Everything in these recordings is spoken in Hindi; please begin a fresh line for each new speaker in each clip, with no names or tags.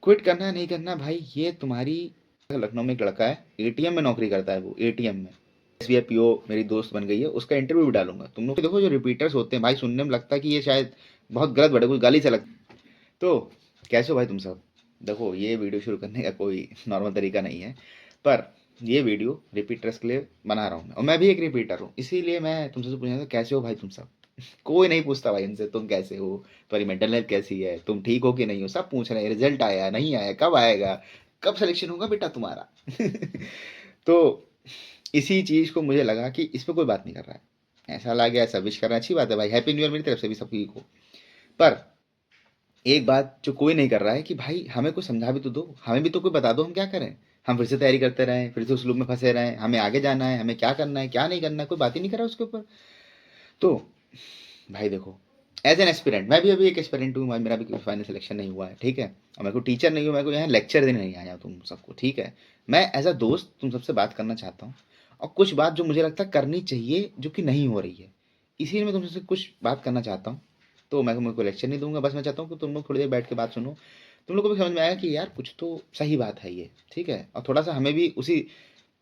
क्विट करना है नहीं करना भाई, ये तुम्हारी। लखनऊ में एक लड़का है, एटीएम में नौकरी करता है, वो एटीएम में एसबीआई पीओ मेरी दोस्त बन गई है, उसका इंटरव्यू भी डालूंगा। तुम लोग देखो जो रिपीटर्स होते हैं भाई, सुनने में लगता है कि ये शायद बहुत गलत वर्ड है, कुछ गाली से लगता है। तो कैसे हो भाई तुम सब? देखो ये वीडियो शुरू करने का कोई नॉर्मल तरीका नहीं है, पर ये वीडियो रिपीटर्स के लिए बना रहा हूँ मैं, और मैं भी एक रिपीटर हूँ, इसीलिए मैं तुमसे तो पूछना था कैसे हो भाई तुम सब। कोई नहीं पूछता भाई इनसे तुम कैसे हो, तुम्हारी मेंटल हेल्थ कैसी है, तुम ठीक हो कि नहीं हो, सब पूछ रहे हैं। रिजल्ट आया नहीं आया, कब आएगा, कब सिलेक्शन होगा बेटा तुम्हारा। तो इसी चीज को मुझे लगा कि इस पे कोई बात नहीं कर रहा है, ऐसा लगा ऐसा विश करना अच्छी बात है भाई, हैप्पी न्यू ईयर मेरी तरफ से भी सभी को। पर एक बात जो कोई नहीं कर रहा है कि भाई हमें कुछ समझा भी तो दो, हमें भी तो कोई बता दो हम क्या करें। हम फिर से तैयारी करते रहें, फिर से उस लूप में फंसे रहें, हमें आगे जाना है, हमें क्या करना है क्या नहीं करना है, कोई बात ही नहीं कर रहा उसके ऊपर। तो भाई देखो, एज एन एस्पिरेंट, मैं भी अभी एक एस्पिरेंट हूँ भाई, मेरा भी फाइनल सिलेक्शन नहीं हुआ है, ठीक है। और मैं को टीचर नहीं हूँ, मैं को यहाँ लेक्चर देने नहीं आया तुम सबको, ठीक है। मैं एज अ दोस्त तुम सबसे बात करना चाहता हूँ, और कुछ बात जो मुझे लगता है करनी चाहिए जो कि नहीं हो रही है, इसीलिए मैं तुमसे कुछ बात करना चाहता हूँ। तो मैं तुमको लेक्चर नहीं दूंगा, बस मैं चाहता हूँ कि तुम लोग थोड़ी देर बैठ के बात सुनो, तुम लोग को भी समझ में आएगा कि यार कुछ तो सही बात है ये, ठीक है। और थोड़ा सा हमें भी उसी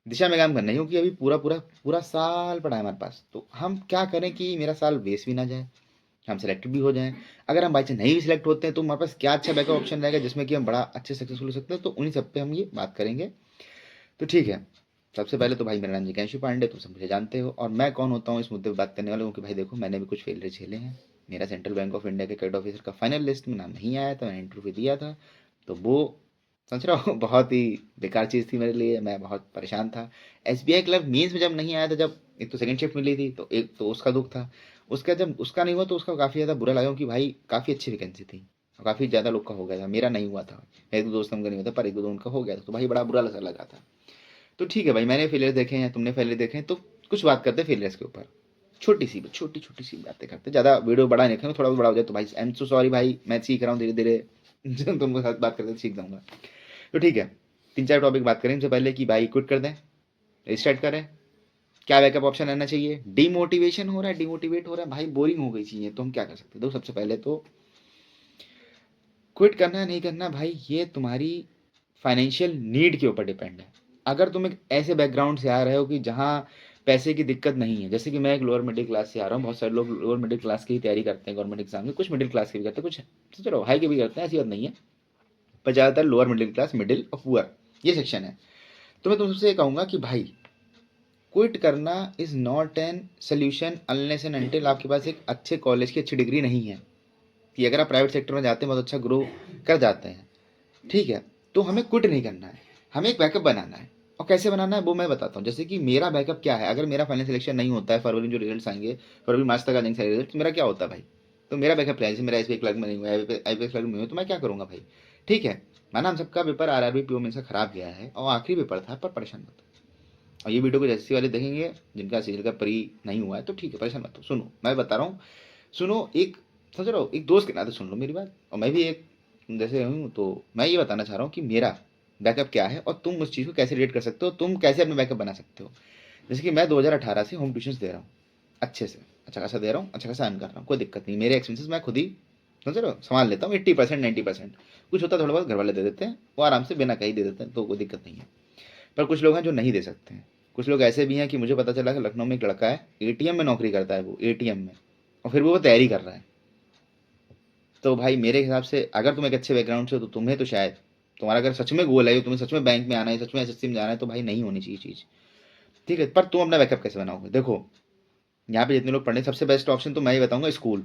दिशा में काम करना है, क्योंकि अभी पूरा पूरा पूरा साल पड़ा है हमारे पास, तो हम क्या करें कि मेरा साल वेस्ट भी ना जाए, हम सेलेक्ट भी हो जाएं। अगर हम बाई चांस नहीं भी सिलेक्ट होते हैं तो हमारे पास क्या अच्छा बैकअप ऑप्शन रहेगा जिसमें कि हम बड़ा अच्छे सक्सेसफुल हो सकते हैं, तो उन्हीं सब पे हम ये बात करेंगे। तो ठीक है, सबसे पहले तो भाई मेरा नाम जिज्ञासु पांडे, तुम सब मुझे जानते हो, और मैं कौन होता हूँ इस मुद्दे पर बात करने वाला हूँ कि भाई देखो मैंने भी कुछ फेलियर झेले हैं। मेरा सेंट्रल बैंक ऑफ इंडिया के क्रेडिट ऑफिसर का फाइनल लिस्ट में नाम नहीं आया था, मैंने इंटरव्यू दिया था, तो वो समझ रहा हूँ बहुत ही बेकार चीज़ थी मेरे लिए, मैं बहुत परेशान था। एसबीआई क्लब मीन्स में जब नहीं आया था, जब एक तो सेकंड शिफ्ट मिली थी तो एक तो उसका दुख था, उसका जब उसका नहीं हुआ तो उसका काफ़ी ज़्यादा बुरा लगा, कि भाई काफ़ी अच्छी वैकेंसी थी और काफ़ी ज़्यादा लोग का हो गया था, मेरा नहीं हुआ था। मेरे तो दोस्त का नहीं हुआ था, पर एक दो उनका हो गया था, तो भाई बड़ा बुरा लगा था। तो ठीक है भाई, मैंने फेलियर देखे हैं, तुमने फेलियर देखे हैं, तो कुछ बात करते हैं फेलियर्स के ऊपर। छोटी छोटी सी बातें करते, ज़्यादा वीडियो बड़ा नहीं रखेंगे, थोड़ा बड़ा हो जाए तो भाई आई एम सो सॉरी भाई, मैं सीख रहा हूँ धीरे धीरे। तुमके साथ बात करते सीख जाऊंगा। तो ठीक है, तीन चार टॉपिक बात करें इनसे पहले कि भाई क्विट कर दें, रिस्टार्ट करें, क्या बैकअप ऑप्शन रहना चाहिए, डीमोटिवेशन हो रहा है, डिमोटिवेट हो रहा है भाई, बोरिंग हो गई चीज़ें, तो हम क्या कर सकते हैं। तो सबसे पहले तो क्विट करना है नहीं करना भाई, ये तुम्हारी फाइनेंशियल नीड के ऊपर डिपेंड है। अगर तुम एक ऐसे बैकग्राउंड से आ रहे हो कि जहाँ पैसे की दिक्कत नहीं है, जैसे कि मैं एक लोअर मिडिल क्लास से आ रहा हूँ, बहुत सारे लोग लोअर मिडिल क्लास की ही तैयारी करते हैं गवर्नमेंट एग्जाम में, कुछ मिडिल क्लास की भी करते हैं, कुछ चलो हाई के भी करते हैं, ऐसी बात नहीं है, पर ज़्यादातर लोअर मिडिल क्लास, मिडिल और पुअर, ये सेक्शन है। तो मैं तुमसे ये कहूँगा कि भाई क्विट करना is not an solution unless and until आपके पास एक अच्छे कॉलेज की अच्छी डिग्री नहीं है। कि अगर आप प्राइवेट सेक्टर में जाते हैं बहुत अच्छा ग्रो कर जाते हैं, ठीक है, तो हमें क्विट नहीं करना है, हमें एक बैकअप बनाना है। और कैसे बनाना है वो मैं बताता हूँ। जैसे कि मेरा बैकअप क्या है, अगर मेरा फाइनल सिलेक्शन नहीं होता है, फरवरी में जो रिजल्ट आएंगे, फरवरी मार्च तक आ जाएंगे सारे रिजल्ट, तो मेरा क्या होता है भाई। तो मेरा बैकअप क्या है, जैसे मेरा एसबीआई क्लर्क में नहीं हुआ, आईपीएस क्लर्क में हुआ, तो मैं क्या करूँगा भाई। ठीक है, माना हम सबका पेपर आरआरबी पीओ में से खराब गया है और आखिरी पेपर था, पर परेशान मत हो। और ये वीडियो को जैसे वाले देखेंगे जिनका सीजन का प्री नहीं हुआ है, तो ठीक है परेशान मत हो, सुनो मैं बता रहा हूँ। सुनो, एक समझ रहा हो, एक दोस्त के नाते सुन लो मेरी बात, और मैं भी एक जैसे हूँ, तो मैं ये बताना चाह रहा हूँ कि मेरा बैकअप क्या है और तुम उस चीज़ को कैसे रिलेट कर सकते हो, तुम कैसे अपने बैकअप बना सकते हो। जैसे कि मैं 2018 से होम ट्यूशन दे रहा हूँ, अच्छे से अच्छा खासा दे रहा हूँ, अच्छा खासा अर्न कर रहा हूँ, कोई दिक्कत नहीं, मेरे एक्सपेंसेस मैं खुद ही समझ रहे हो संभाल लेता हूँ, 80% 90%। कुछ होता है थोड़ा बहुत घर वाले दे देते हैं, वो आराम से बिना कहीं दे देते हैं, तो कोई दिक्कत नहीं है। पर कुछ लोग हैं जो नहीं दे सकते हैं। कुछ लोग ऐसे भी हैं कि मुझे पता चला कि लखनऊ में एक लड़का है, एटीएम में नौकरी करता है, वो एटीएम में, और फिर भी वो तैयारी कर रहा है। तो भाई मेरे हिसाब से अगर तुम एक अच्छे बैकग्राउंड से हो तो तुम्हें तो शायद, तुम्हारा अगर सच में गोल है, तुम्हें सच में बैंक में आना है, सच में एसएससी में जाना है, तो भाई नहीं होनी चाहिए चीज़, ठीक है। पर तुम अपना बैकअप कैसे बनाओगे, देखो यहाँ पे जितने लोग पढ़े, सबसे बेस्ट ऑप्शन तो मैं ये बताऊंगा, स्कूल।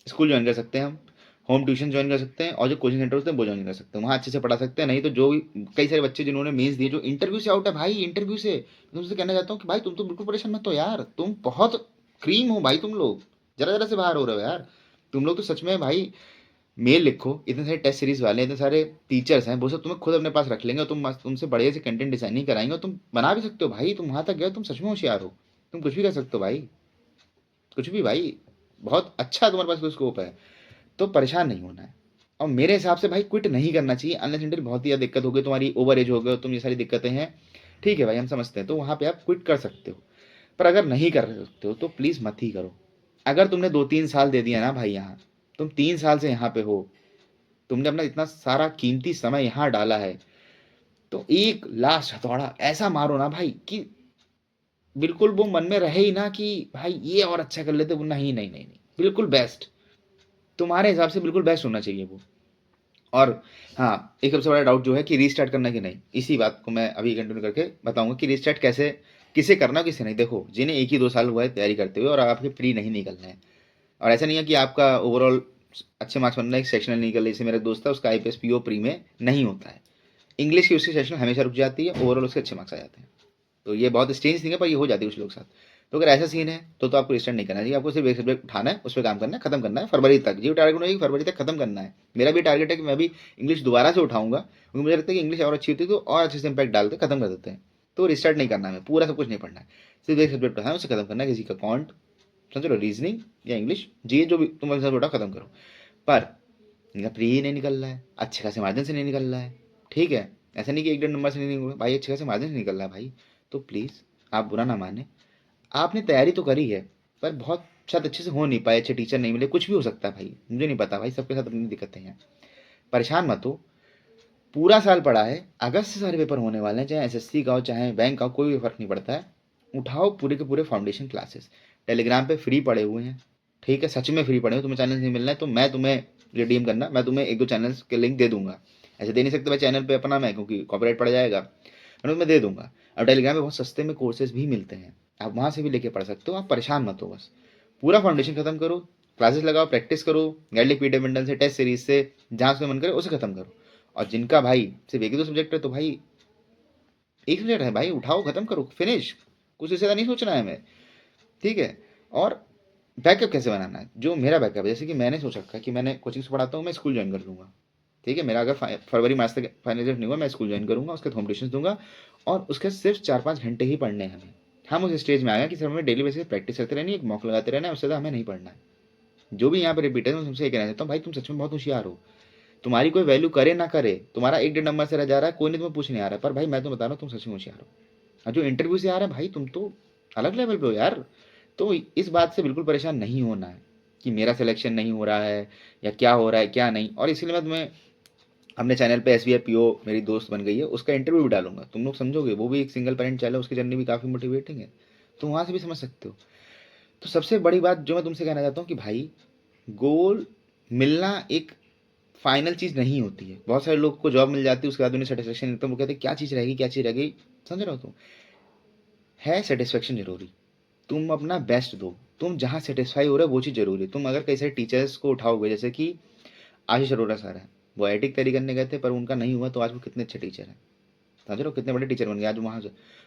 स्कूल ज्वाइन कर सकते हैं हम, होम ट्यूशन ज्वाइन कर सकते हैं, और जो कोचिंग सेंटर होते हैं वो ज्वाइन कर सकते हैं, वहाँ अच्छे से पढ़ा सकते हैं। नहीं तो जो कई सारे बच्चे जिन्होंने मेंस दिए, जो इंटरव्यू से आउट है भाई, इंटरव्यू से मैं तुमसे कहना चाहता हूँ कि भाई तुम तो बिल्कुल परेशान मत हो यार, तुम बहुत क्रीम हो भाई, तुम लोग जरा जरा से बाहर हो रहे हो यार। तुम लोग तो सच में भाई मेल लिखो, इतने सारे टेस्ट सीरीज वाले, इतने सारे टीचर्स हैं, वो सब तुम्हें खुद अपने पास रख लेंगे, और तुम तुमसे बढ़िया से कंटेंट डिजाइनिंग कराएंगे, और तुम बना भी सकते हो भाई, तुम वहां तक गए, तुम सच में होशियार हो, तुम कुछ भी कर सकते हो भाई, कुछ भी भाई, बहुत अच्छा तुम्हारे पास कोई स्कोप है। तो परेशान नहीं होना है। और मेरे हिसाब से भाई क्विट नहीं करना चाहिए अनलेस अनटिल बहुत ही ज़्यादा दिक्कत हो गई, तुम्हारी ओवर एज हो गए हो तुम, ये सारी दिक्कतें हैं, ठीक है भाई हम समझते हैं, तो वहाँ पे आप क्विट कर सकते हो। पर अगर नहीं कर सकते हो तो प्लीज़ मत ही करो। अगर तुमने 2-3 साल दे दिया ना भाई, यहाँ तुम 3 साल से यहाँ पे हो, तुमने अपना इतना सारा कीमती समय यहाँ डाला है, तो एक लास्ट हथौड़ा ऐसा मारो ना भाई कि बिल्कुल वो मन में रहे ही ना कि भाई ये और अच्छा कर लेते, वो नहीं नहीं नहीं नहीं, बिल्कुल बेस्ट, तुम्हारे हिसाब से बिल्कुल बेस्ट होना चाहिए वो। और हाँ, एक सबसे बड़ा डाउट जो है कि रीस्टार्ट करना कि नहीं, इसी बात को मैं अभी कंटिन्यू करके बताऊंगा कि रीस्टार्ट कैसे, किसे करना किसे नहीं। देखो, जिन्हें 1 ही 2 साल हुआ है तैयारी करते हुए और आपके प्री नहीं निकलना है, और ऐसा नहीं है कि आपका ओवरऑल अच्छे मार्क्स बनना है, एक सेक्शनल नहीं निकल, जैसे मेरा दोस्त था उसका IPS PO प्री में नहीं होता है, इंग्लिश की उसकी सेक्शनल हमेशा रुक जाती है, ओवरऑल उसके अच्छे मार्क्स आ जाते हैं। तो ये बहुत स्ट्रेंज थिंग है, पर ये हो जाती है कुछ लोग के साथ। तो अगर ऐसा सीन है तो आपको रिस्टार्ट नहीं करना चाहिए, आपको सिर्फ एक सब्जेक्ट उठाना है, उस पर काम करना है, खत्म करना है फरवरी तक। जो टारगेट है कि फरवरी तक खत्म करना है। मेरा भी टारगेट है कि मैं भी इंग्लिश दोबारा से उठाऊंगा, क्योंकि मुझे लगता है कि इंग्लिश और अच्छी होती है तो और अच्छे से इंपैक्ट डालते खत्म कर देते हैं। तो रिस्टार्ट नहीं करना है, पूरा सब कुछ नहीं पढ़ना है, सिर्फ एक सब्जेक्ट उठाना है, उसे खत्म करना है। किसी का अकाउंट, समझ लो, रीजनिंग या इंग्लिश, जी जो भी तुम सब उठा खत्म करो। पर इनका प्री ही नहीं निकल रहा है, अच्छे खासे मार्जिन से नहीं निकल रहा है, ठीक है, ऐसा नहीं कि 1 1.5 नंबर से नहीं निकल भाई, अच्छे खासे मार्जिन से निकल रहा है भाई, तो प्लीज़ आप बुरा ना माने, आपने तैयारी तो करी है, पर बहुत शायद अच्छे से हो नहीं पाए, अच्छे टीचर नहीं मिले, कुछ भी हो सकता है भाई, मुझे नहीं पता भाई, सबके साथ अपनी दिक्कतें हैं। परेशान मत हो, पूरा साल पड़ा है, अगस्त से सारे पेपर होने वाले हैं, चाहे SSC का हो चाहे बैंक का हो, कोई भी फर्क नहीं पड़ता है। उठाओ पूरे के पूरे फाउंडेशन क्लासेस, टेलीग्राम पे फ्री पड़े हुए हैं, ठीक है, सच में फ्री पड़े हुए, तुम्हें चैनल नहीं मिलना है तो मैं तुम्हें रिडीम करना, मैं तुम्हें 1 2 चैनल्स के लिंक दे दूंगा, ऐसे दे नहीं सकते मैं चैनल पे अपना, मैं क्योंकि कॉपीराइट पड़ जाएगा, मैं तुम्हें दे दूंगा। और टेलीग्राम पे बहुत सस्ते में कोर्सेज भी मिलते हैं, आप वहाँ से भी लेके पढ़ सकते हो, आप परेशान मत हो, बस पूरा फाउंडेशन खत्म करो, क्लासेस लगाओ, प्रैक्टिस करो, गाइडलिक PDF बंडल से, टेस्ट सीरीज से, जहाँ से मन करे उसे खत्म करो। और जिनका भाई सिर्फ 1 ही 2 सब्जेक्ट है, तो भाई एक सब्जेक्ट है भाई, उठाओ खत्म करो, फिनिश, कुछ इससे ज़्यादा नहीं सोचना है हमें, ठीक है। और बैकअप कैसे बनाना है, जो मेरा बैकअप है, जैसे कि मैंने सोच रखा है कि मैंने कोचिंग से पढ़ाता हूँ, मैं स्कूल ज्वाइन कर लूँगा, ठीक है, मेरा अगर फरवरी मार्च तक फाइनल रिजल्ट नहीं हुआ, मैं स्कूल ज्वाइन करूँगा, उसके होम ट्यूशन दूंगा, और उसके सिर्फ 4 5 घंटे ही पढ़ने हैं हमें। हम उस स्टेज में आए हैं कि सर हमें डेली बेसिस प्रैक्टिस करते रहनी है, एक मॉक लगाते रहना है, उससे ज़्यादा हमें नहीं पढ़ना है। जो भी यहाँ पे रिपीट है, मैं तुमसे ये कहना चाहता हूँ भाई, तुम सच में बहुत होशियार हो, तुम्हारी कोई वैल्यू करे ना करे, तुम्हारा 1 1.5 नंबर से रह जा रहा है, कोई नहीं तुम्हें पूछ नहीं आ रहा है, पर भाई मैं तो बता रहा हूँ तुम सच में होशियार हो। और जो इंटरव्यू से आ रहा है भाई, तुम तो अलग लेवल पे हो यार। तो इस बात से बिल्कुल परेशान नहीं होना है कि मेरा सिलेक्शन नहीं हो रहा है या क्या हो रहा है क्या नहीं। और इसीलिए मैं तुम्हें अपने चैनल पे SBI PO मेरी दोस्त बन गई है, उसका इंटरव्यू भी डालूंगा, तुम लोग समझोगे, वो भी एक सिंगल पेरेंट चैनल है, उसकी जर्नी भी काफ़ी मोटिवेटिंग है, तो वहाँ से भी समझ सकते हो। तो सबसे बड़ी बात जो मैं तुमसे कहना चाहता हूँ कि भाई, गोल मिलना एक फाइनल चीज़ नहीं होती है। बहुत सारे लोग को जॉब मिल जाती है, उसके बाद उन्हें सेटिस्फेक्शन मिलता है, वो कहते हैं क्या चीज़ रहेगी क्या चीज़ रहेगी, समझ रहे हो तुम, है सेटिस्फेक्शन जरूरी, तुम अपना बेस्ट दो, तुम जहाँ सेटिस्फाई हो रहे हो वो चीज़ जरूरी है। तुम अगर कई सारे टीचर्स को उठाओगे, जैसे कि आशीष अरोड़ा सर है, वो IIT तैयारी करने गए थे पर उनका नहीं हुआ, तो आज वो कितने अच्छे टीचर हैं, समझ रहे हो, कितने बड़े टीचर बन गए आज। वहाँ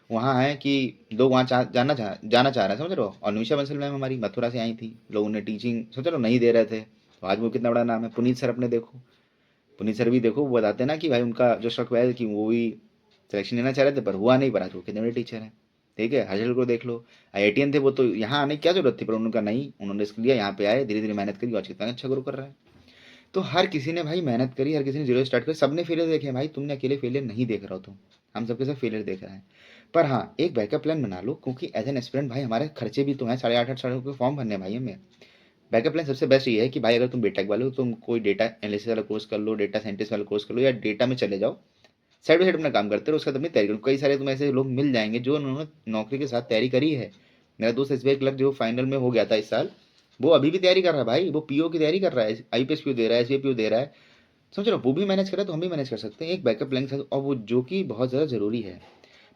वहाँ है कि लोग वहाँ जाना चाह रहे हैं, समझ रहे हो। और निशा बंसल मैम हमारी मथुरा से आई थी, लोग उन्हें टीचिंग समझ रहे हो नहीं दे रहे थे, तो आज वो कितना बड़ा नाम है। पुनीत सर अपने देखो, पुनीत सर भी देखो, वो बताते हैं ना कि भाई उनका जो शौक है कि वो भी सिलेक्शन लेना चाह रहे थे पर हुआ नहीं, पर आज वो कितने बड़े टीचर हैं, ठीक है। हर्षल को देख लो, IITian थे वो, तो यहाँ आने की क्या जरूरत थी, पर उनका नहीं, उन्होंने रिस्क लिया, यहाँ पे आए, धीरे धीरे मेहनत करी, आज कितना अच्छा ग्रो कर रहा है। तो हर किसी ने भाई मेहनत करी, हर किसी ने जीरो स्टार्ट करी, सबने फेलियर देखे भाई, तुमने अकेले फेलियर नहीं देख रहा हो, तुम, हम सबके साथ फेलियर देख रहे हैं। पर हाँ, एक बैकअप प्लान बना लो, क्योंकि एज एन एस्पिरेंट भाई हमारे खर्चे भी तो हैं, 8.5 8 साल के फॉर्म भरने हैं भाई हमें। बैकअप प्लान सबसे बेस्ट ये है कि भाई अगर तुम बीटेक वाले हो, तुम कोई डेटा एनालिसिस वाला कोर्स कर लो, डेटा साइंटिस्ट वाला कोर्स कर लो, या डेटा में चले जाओ, साइड बाई साइड अपना काम करते रहो, उसका अपनी तैयारी करो। कई सारे तुम ऐसे लोग मिल जाएंगे जो उन्होंने नौकरी के साथ तैयारी करी है। मेरा दोस्त SBI क्लर्क जो फाइनल में हो गया था इस साल, वो अभी भी तैयारी कर रहा है भाई, वो PO की तैयारी कर रहा है, IPS PO दे रहा है, SBI PO दे रहा है, समझ रहे हो, वो भी मैनेज कर रहा है, तो हम भी मैनेज कर सकते हैं एक बैकअप प्लान के साथ, और वो जो कि बहुत ज़्यादा ज़रूरी है।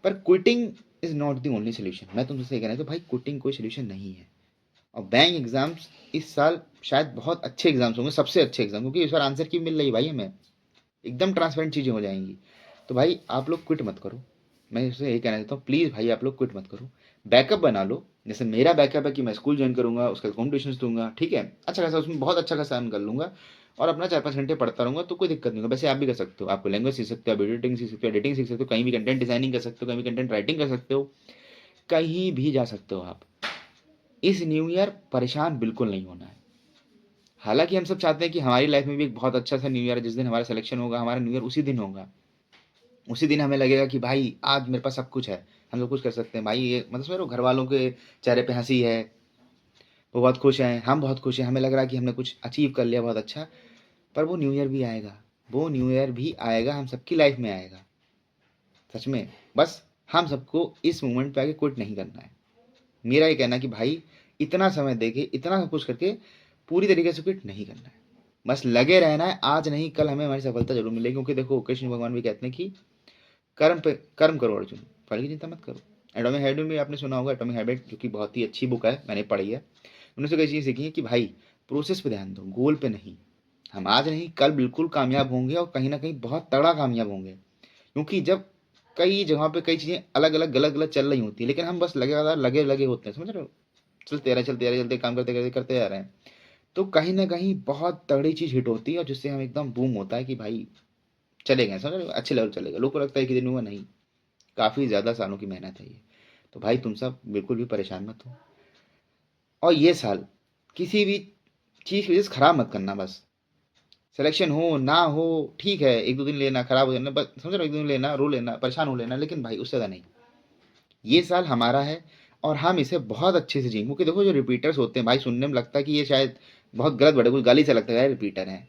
पर quitting is not the only solution, मैं तुमसे सही कहना है, तो भाई क्विटिंग कोई सोल्यूशन नहीं है। और बैंक एग्जाम्स इस साल शायद बहुत अच्छे एग्जाम्स होंगे, सबसे अच्छे एग्जाम, क्योंकि इस बार आंसर की मिल रही है भाई हमें, एकदम ट्रांसपेरेंट चीज़ें हो जाएंगी। तो भाई आप लोग क्विट मत करो, मैं इससे यही कहना चाहता हूँ, प्लीज़ भाई आप लोग क्विट मत करो, बैकअप बना लो। जैसे मेरा बैकअप है कि मैं स्कूल ज्वाइन करूंगा, उसके बाद कॉम्पिटिशन दूंगा, ठीक है, अच्छा खासा उसमें बहुत अच्छा खासा अर्न कर लूंगा, और अपना 4 5 घंटे पढ़ता रहूंगा, तो कोई दिक्कत नहीं होगा। वैसे आप भी कर सकते हो, आपको लैंग्वेज सीख सकते हो, आप एडिटिंग सीख सकते हो, एडिटिंग सीख सकते हो, कहीं भी कंटेंट डिजाइनिंग कर सकते हो, कहीं भी कंटेंट राइटिंग कर सकते हो, कहीं भी जा सकते हो आप। इस न्यू ईयर परेशान बिल्कुल नहीं होना है। हालांकि हम सब चाहते हैं कि हमारी लाइफ में भी एक बहुत अच्छा सा न्यू ईयर है, जिस दिन हमारा सिलेक्शन होगा, हमारा न्यू ईयर उसी दिन होगा, उसी दिन हमें लगेगा कि भाई आज मेरे पास सब कुछ है, हम सब कुछ कर सकते हैं भाई, ये मतलब समझ लो, घर वालों के चेहरे पे हंसी है, वो बहुत खुश हैं, हम बहुत खुश हैं, हमें लग रहा है कि हमने कुछ अचीव कर लिया बहुत अच्छा। पर वो न्यू ईयर भी आएगा, वो न्यू ईयर भी आएगा, हम सबकी लाइफ में आएगा सच में। बस हम सबको इस मोमेंट पे आके क्विट नहीं करना है। मेरा ये कहना है कि भाई इतना समय देके इतना सब कुछ करके पूरी तरीके से क्विट नहीं करना है, बस लगे रहना है। आज नहीं कल हमें हमारी सफलता जरूर मिलेगी, क्योंकि देखो कृष्ण भगवान भी कहते हैं कि कर्म पे कर्म करो अर्जुन, फल की चिंता मत करो। एटॉमिक हैबिट भी आपने सुना होगा, एटॉमिक हैबिट जो कि बहुत ही अच्छी बुक है, मैंने पढ़ी है। उन्होंने से कई चीज़ सीखी है कि भाई प्रोसेस पे ध्यान दो, गोल पे नहीं। हम आज नहीं कल बिल्कुल कामयाब होंगे, और कहीं ना कहीं बहुत तगड़ा कामयाब होंगे। क्योंकि जब कई जगहों पे कई चीज़ें अलग अलग गलत गलत चल रही होती है, लेकिन हम बस लगातार लगे लगे होते हैं, समझ रहे हो, चलते आ रहे चलते आ रहे चलते काम करते करते करते आ रहे हैं, तो कहीं ना कहीं बहुत तगड़ी चीज़ हिट होती है, और जिससे हम एकदम बूम होता है कि भाई चले गए, समझ रहे हो, अच्छे लेवल चले गए। लोग को लगता है कि दिन हुआ, नहीं, काफ़ी ज़्यादा सालों की मेहनत है ये। तो भाई तुम सब बिल्कुल भी परेशान मत हो, और ये साल किसी भी चीज़ की वजह से खराब मत करना। बस सिलेक्शन हो ना हो ठीक है, एक दो दिन लेना, खराब हो जाना, बस समझ रहे हो, एक दो दिन लेना, रो लेना, परेशान हो लेना, लेकिन भाई उससे ज़्यादा नहीं। ये साल हमारा है, और हम इसे बहुत अच्छे से जिएंगे। क्योंकि देखो जो रिपीटर्स होते हैं भाई, सुनने में लगता है कि ये शायद बहुत गलत वर्ड है, कुछ गाली से लगता है रिपीटर है।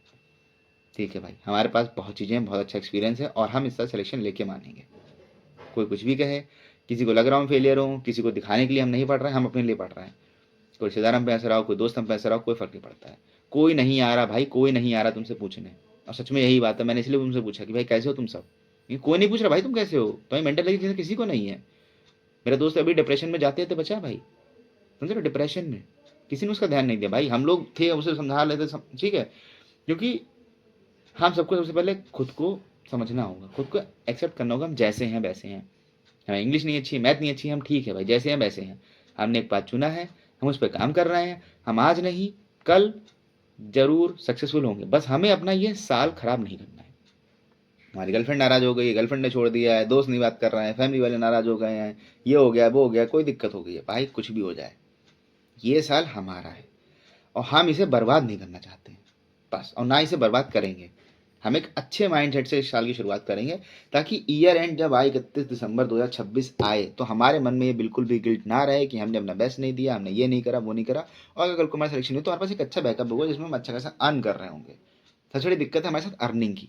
ठीक है भाई, हमारे पास बहुत चीज़ें हैं, बहुत अच्छा एक्सपीरियंस है, और हम इस साल सिलेक्शन लेके मानेंगे। कोई कुछ भी कहे, किसी को लग रहा हूँ फेलियर हूँ, किसी को दिखाने के लिए हम नहीं पढ़ रहे हैं, हम अपने लिए पढ़ रहे हैं। कोई रिश्तेदार हम पे हंस रहा हो, कोई दोस्त हम पे हंस रहा हो, कोई फर्क नहीं पड़ता है। कोई नहीं आ रहा भाई, कोई नहीं आ रहा तुमसे पूछने। और सच में यही बात है, मैंने इसलिए तुमसे पूछा कि भाई कैसे हो तुम सब। ये कोई नहीं पूछ रहा भाई तुम कैसे हो, तुम्हें मेंटल हेल्थ किसी को नहीं है। मेरे दोस्त अभी डिप्रेशन में जाते थे, बचा भाई, समझ रहे, डिप्रेशन में किसी ने उसका ध्यान नहीं दिया भाई। हम लोग थे, उसे समझा लेते, ठीक है। क्योंकि हम सबको सबसे पहले खुद को समझना होगा, खुद को एक्सेप्ट करना होगा, हम जैसे हैं वैसे हैं। हमें इंग्लिश नहीं अच्छी, मैथ नहीं अच्छी, हम ठीक है भाई, जैसे हैं वैसे हैं। हमने एक बात चुना है, हम उस पर काम कर रहे हैं, हम आज नहीं कल जरूर सक्सेसफुल होंगे। बस हमें अपना ये साल खराब नहीं करना है। हमारी गर्लफ्रेंड नाराज हो गई, गर्लफ्रेंड ने छोड़ दिया है, दोस्त नहीं बात कर रहे हैं, फैमिली वाले नाराज हो गए हैं, ये हो गया वो हो गया, कोई दिक्कत हो गई है भाई, कुछ भी हो जाए, ये साल हमारा है, और हम इसे बर्बाद नहीं करना चाहते हैं बस, और ना इसे बर्बाद करेंगे। हम एक अच्छे माइंडसेट से इस साल की शुरुआत करेंगे, ताकि ईयर एंड जब आए 31 दिसंबर 2026 आए, तो हमारे मन में ये बिल्कुल भी गिल्ट ना रहे कि हमने अपना बेस्ट नहीं दिया, हमने ये नहीं करा वो नहीं करा। और अगर कल को हमारा सिलेक्शन हुई तो हमारे पास एक अच्छा बैकअप होगा, जिसमें हम अच्छा खासा अर्न कर रहे होंगे। सबसे बड़ी दिक्कत है हमारे साथ अर्निंग की।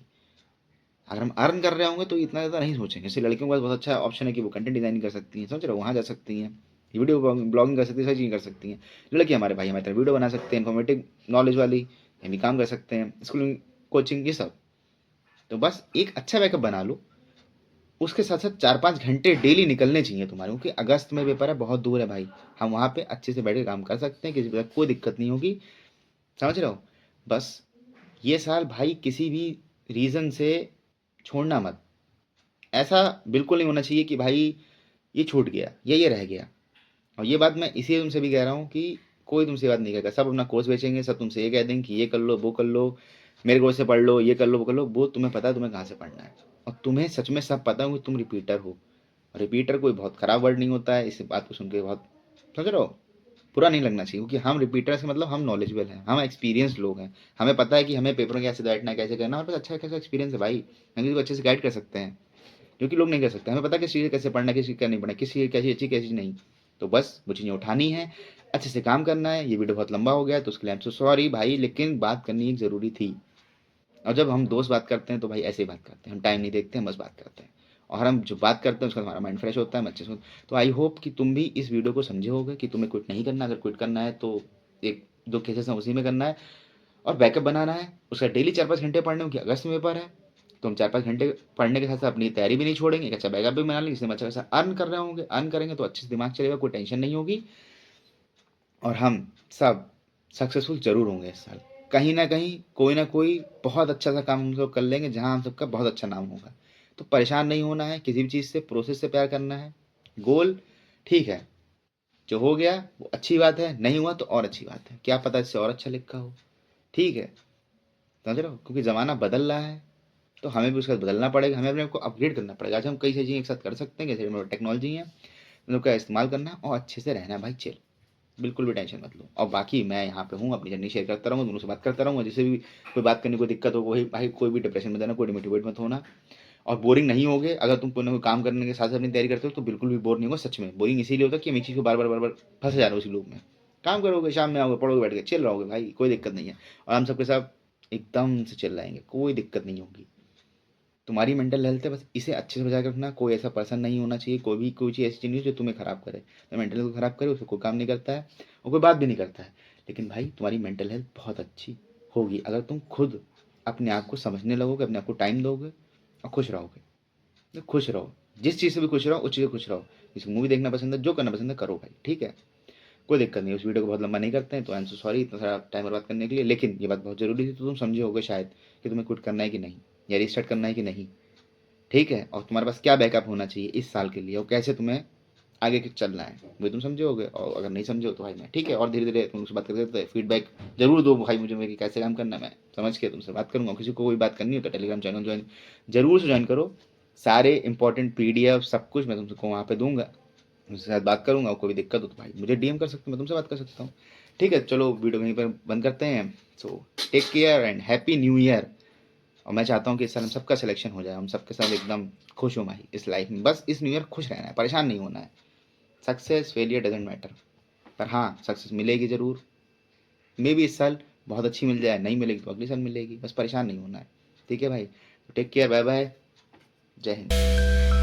अगर हम अर्न कर रहे होंगे तो इतना ज़्यादा नहीं सोचेंगे। जैसे लड़कियों के पास बहुत अच्छा ऑप्शन है कि वो कंटेंट डिजाइनिंग कर सकती हैं, समझ रहे हो, वहाँ जा सकती हैं, वीडियो ब्लॉगिंग कर सकती हैं, सारी चीज़ें कर सकती हैं। लड़के हमारे भाई हमारी तरह वीडियो बना सकते हैं, इन्फॉर्मेटिव नॉलेज वाली, हम भी काम कर सकते हैं, स्कूलिंग कोचिंग ये सब। तो बस एक अच्छा बैकअप बना लो, उसके साथ साथ 4-5 घंटे डेली निकलने चाहिए तुम्हारे, क्योंकि अगस्त में पेपर है, बहुत दूर है भाई। हम वहाँ पे अच्छे से बैठ के काम कर सकते हैं, किसी प्रकार कोई दिक्कत नहीं होगी, समझ रहे हो। बस ये साल भाई किसी भी रीज़न से छोड़ना मत। ऐसा बिल्कुल नहीं होना चाहिए कि भाई ये छूट गया, ये रह गया। और ये बात मैं इसीलिए तुमसे भी कह रहा हूँ कि कोई तुमसे बात नहीं कहेगा, सब अपना कोर्स बेचेंगे, सब तुमसे ये कह देंगे कि ये कर लो वो कर लो, मेरे कोर्स से पढ़ लो, ये कर लो वो कर लो। वो तुम्हें पता है तुम्हें कहाँ से पढ़ना है, और तुम्हें सच में सब पता है कि तुम रिपीटर हो। और रिपीटर कोई बहुत खराब वर्ड नहीं होता है, इस बात को सुन के बहुत, समझ रहे हो, बुरा नहीं लगना चाहिए। क्योंकि हम रिपीटर्स के मतलब हम नॉलेजेबल हैं, हम एक्सपीरियंस लोग हैं, हमें पता है कि हमें पेपरों में कैसे बैठना है, कैसे करना है, हमारे पास अच्छा खासा एक्सपीरियंस है भाई, हम किसी को अच्छे से गाइड कर सकते हैं, जो कि लोग नहीं कर सकते। हमें पता है किस चीज़ कैसे पढ़ना है, किस चीज़ क्या नहीं पढ़ना है, किस चीज़ कैसी अच्छी कैसी नहीं। तो बस वो चीज़ें उठानी है, अच्छे से काम करना है। ये वीडियो बहुत लंबा हो गया, तो उसके लिए हम सो सॉरी भाई, लेकिन बात करनी एक ज़रूरी थी। और जब हम दोस्त बात करते हैं तो भाई ऐसे ही बात करते हैं, हम टाइम नहीं देखते, हम बस बात करते हैं। और हम जो बात करते हैं उसका हमारा माइंड फ्रेश होता है, हम अच्छे से। तो आई होप कि तुम भी इस वीडियो को समझे होगे कि तुम्हें क्विट नहीं करना। अगर क्विट करना है तो एक दो केसेस हैं उसी में करना है, और बैकअप बनाना है। उसका डेली 4-5 घंटे पढ़ने हो, कि अगस्त में पेपर है, तो हम 4-5 घंटे पढ़ने के साथ साथ अपनी तैयारी भी नहीं छोड़ेंगे, एक अच्छा बैकअप भी बना लेंगे, जिससे हम अच्छा खासा अर्न कर रहे होंगे। अर्न करेंगे तो अच्छे से दिमाग चलेगा, कोई टेंशन नहीं होगी, और हम सब सक्सेसफुल जरूर होंगे इस साल। कहीं ना कोई बहुत अच्छा सा काम हम लोग कर लेंगे, जहाँ हम सबका बहुत अच्छा नाम होगा। तो परेशान नहीं होना है किसी भी चीज़ से, प्रोसेस से प्यार करना है। गोल ठीक है, जो हो गया वो अच्छी बात है, नहीं हुआ तो और अच्छी बात है, क्या पता इससे और अच्छा लिखा हो, ठीक है, समझ रहे हो। क्योंकि ज़माना बदल रहा है, तो हमें भी उसका बदलना पड़ेगा, हमें अपने आप को अपग्रेड करना पड़ेगा। आज हम कई सारी चीज़ें एक साथ कर सकते हैं, जैसे टेक्नोलॉजी है, उनका इस्तेमाल करना है, और अच्छे से रहना है भाई, चिल, बिल्कुल भी टेंशन मत लो। और बाकी मैं यहाँ पे हूँ, अपनी जर्नी शेयर करता रहूँगा, दोनों से बात करता रहूँगा, जिससे भी कोई बात करने को दिक्कत हो, वही भाई कोई भी डिप्रेशन में जाना, कोई डिमोटिवेट मत होना, और बोरिंग नहीं होगे। अगर तुम कोई ना कोई काम करने के साथ साथ अपनी तैयारी करते हो तो बिल्कुल भी बोर नहीं होगा। सच में बोरिंग इसीलिए होता है कि हम एक चीज़ को बार बार फंसे जा रहे हो उसी लूप में। काम करोगे, शाम में आओगे, पढ़ोगे, बैठ के चिल रहोगे भाई, कोई दिक्कत नहीं है। और हम सबके साथ एकदम से चिल्लाएंगे, कोई दिक्कत नहीं होगी। तुम्हारी मेंटल हेल्थ है, बस इसे अच्छे से बचा के रखना। कोई ऐसा पर्सन नहीं होना चाहिए, कोई चीज़ ऐसी चीज़ नहीं जो तुम्हें ख़राब करे। तो मेंटल हेल्थ ख़राब करे, उसको कोई काम नहीं करता है और कोई बात भी नहीं करता है। लेकिन भाई तुम्हारी मेंटल हेल्थ बहुत अच्छी होगी अगर तुम खुद अपने आप को समझने लगोगे, अपने आप को टाइम दोगे और खुश रहोगे। तो खुश रहो, जिस चीज़ से भी खुश रहो उस चीज़ से खुश रहो। किसी मूवी देखना पसंद है, जो करना पसंद है करो भाई, ठीक है। कोई दिक्कत नहीं, उस वीडियो को बहुत लंबा नहीं करते हैं, तो आई एम सो सॉरी इतना सारा टाइम बर्बाद करने के लिए। लेकिन ये बात बहुत ज़रूरी थी, तो तुम समझे होगे शायद कि तुम्हें क्विट करना है कि नहीं, या रिस्टार्ट करना है कि नहीं, ठीक है। और तुम्हारे पास क्या बैकअप होना चाहिए इस साल के लिए, और कैसे तुम्हें आगे चलना है, वो तुम समझे होगे। और अगर नहीं समझे हो तो भाई मैं, ठीक है, और धीरे धीरे तुमसे बात करते रहते, फीडबैक जरूर दो भाई मुझे, मेरी कैसे काम करना है, मैं समझ के तुमसे बात करूंगा। किसी को कोई बात करनी हो तो टेलीग्राम चैनल ज्वाइन जरूर से ज्वाइन करो। सारे इंपॉर्टेंट पीडीएफ सब कुछ मैं तुमको वहाँ पे दूंगा, मुझसे साथ बात करूंगा। और कोई दिक्कत हो तो भाई मुझे डीएम कर सकते हो, मैं तुमसे बात कर सकता हूँ, ठीक है। चलो वीडियो वहीं पर बंद करते हैं। So take care and happy new year. और मैं चाहता हूँ कि इस साल हम सबका सिलेक्शन हो जाए, हम सबके साथ एकदम खुश हो भाई इस लाइफ में। बस इस न्यू ईयर खुश रहना है, परेशान नहीं होना है। सक्सेस फेलियर डजेंट मैटर, पर हाँ सक्सेस मिलेगी ज़रूर। मे भी इस साल बहुत अच्छी मिल जाए, नहीं मिलेगी तो अगले साल मिलेगी, बस परेशान नहीं होना है, ठीक है भाई। टेक केयर, बाय बाय, जय हिंद।